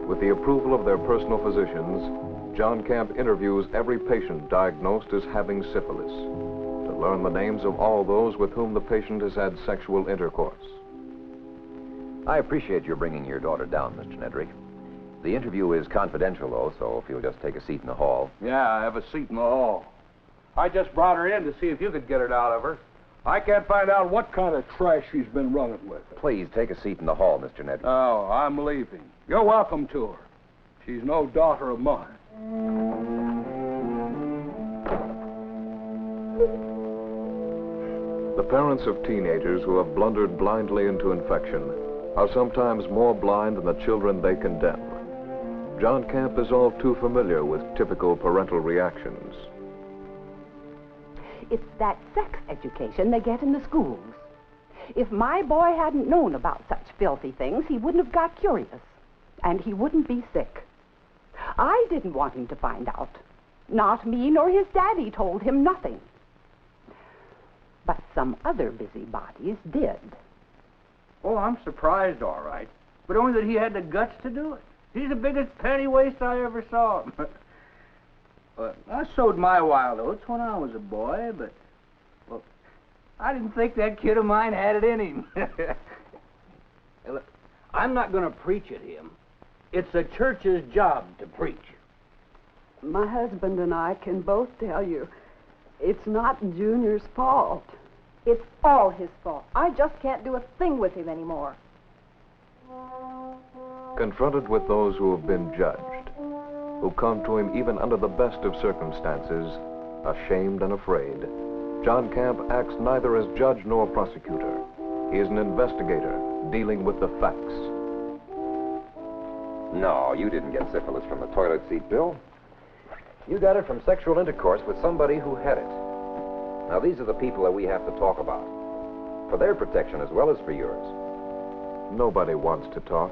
With the approval of their personal physicians, John Camp interviews every patient diagnosed as having syphilis to learn the names of all those with whom the patient has had sexual intercourse. I appreciate your bringing your daughter down, Mr. Nedrick. The interview is confidential, though, so if you'll just take a seat in the hall. Yeah, I have a seat in the hall. I just brought her in to see if you could get it out of her. I can't find out what kind of trash she's been running with. Please take a seat in the hall, Mr. Nedrick. Oh, I'm leaving. You're welcome to her. She's no daughter of mine. The parents of teenagers who have blundered blindly into infection are sometimes more blind than the children they condemn. John Camp is all too familiar with typical parental reactions. It's that sex education they get in the schools. If my boy hadn't known about such filthy things, he wouldn't have got curious. And he wouldn't be sick. I didn't want him to find out. Not me nor his daddy told him nothing. But some other busybodies did. Oh, I'm surprised, all right. But only that he had the guts to do it. He's the biggest penny waste I ever saw. But I sowed my wild oats when I was a boy, but, well, I didn't think that kid of mine had it in him. Hey, look, I'm not going to preach at him. It's the church's job to preach. My husband and I can both tell you, it's not Junior's fault. It's all his fault. I just can't do a thing with him anymore. Confronted with those who have been judged, who come to him even under the best of circumstances, ashamed and afraid, John Camp acts neither as judge nor prosecutor. He is an investigator dealing with the facts. No, you didn't get syphilis from the toilet seat, Bill. You got it from sexual intercourse with somebody who had it. Now, these are the people that we have to talk about, for their protection as well as for yours. Nobody wants to talk,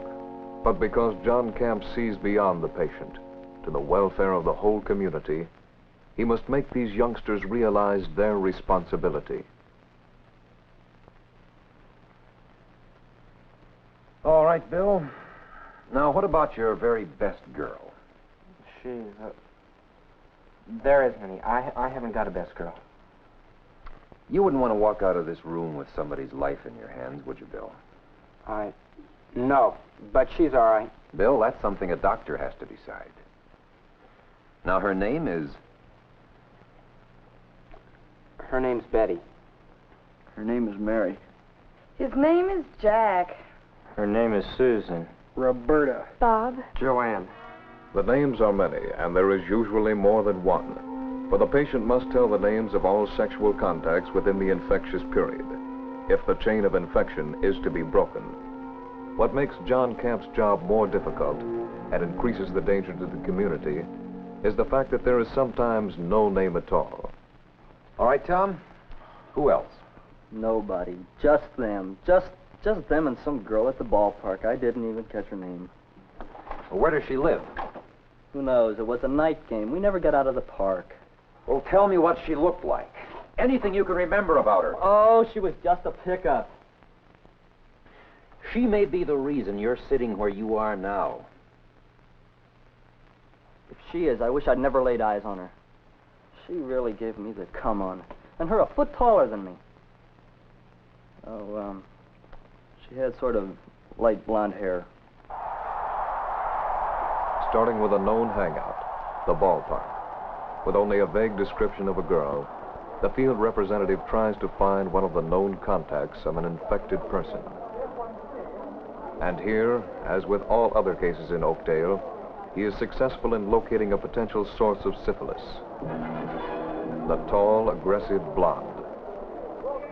but because John Camp sees beyond the patient to the welfare of the whole community, he must make these youngsters realize their responsibility. All right, Bill. Now, what about your very best girl? There isn't any. I haven't got a best girl. You wouldn't want to walk out of this room with somebody's life in your hands, would you, Bill? No, but she's all right. Bill, that's something a doctor has to decide. Now, her name is... Her name's Betty. Her name is Mary. His name is Jack. Her name is Susan. Roberta. Bob. Joanne. The names are many, and there is usually more than one. For the patient must tell the names of all sexual contacts within the infectious period, if the chain of infection is to be broken. What makes John Camp's job more difficult and increases the danger to the community is the fact that there is sometimes no name at all. All right, Tom. Who else? Nobody. Just them. Just them and some girl at the ballpark. I didn't even catch her name. Well, where does she live? Who knows? It was a night game. We never got out of the park. Well, tell me what she looked like. Anything you can remember about her. Oh, she was just a pickup. She may be the reason you're sitting where you are now. If she is, I wish I'd never laid eyes on her. She really gave me the come on. And her a foot taller than me. Oh, she had sort of light blonde hair. Starting with a known hangout, the ballpark. With only a vague description of a girl, the field representative tries to find one of the known contacts of an infected person. And here, as with all other cases in Oakdale, he is successful in locating a potential source of syphilis. The tall, aggressive blonde.